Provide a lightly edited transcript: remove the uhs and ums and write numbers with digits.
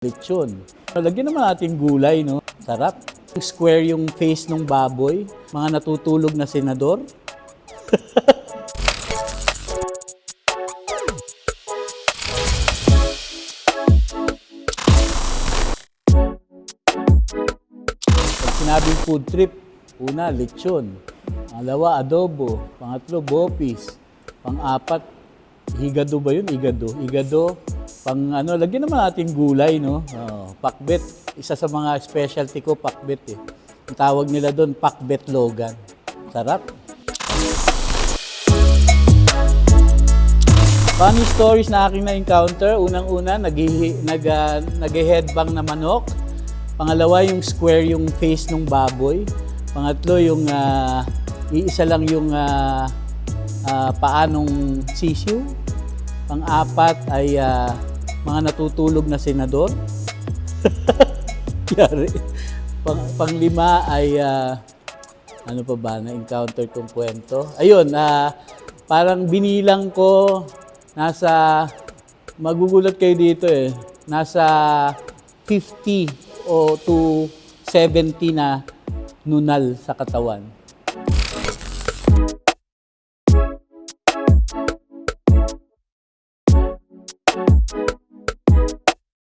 Lechon. Lagyan naman natin gulay, no? Sarap. Square yung face ng baboy. Mga natutulog na senador. Pag sinabing food trip, una, lechon. Pangalawa, adobo. Pangatlo, bopis. Pang-apat, higado ba yun? Higado. Lagyan naman natin gulay, no? Pakbet. Isa sa mga specialty ko, pakbet eh. Ang tawag nila doon, pakbet logan. Sarap. Funny stories na aking na-encounter. Unang-una, nag-headbang na manok. Pangalawa, yung square yung face ng baboy. Pangatlo, yung iisa lang yung paanong sisiw. Pang-apat ay mga natutulog na senador. Pang-lima ay ano pa ba na-encounter kong kwento. Ayun, parang binilang ko magugulat kayo dito eh, nasa 50 o to 70 na nunal sa katawan.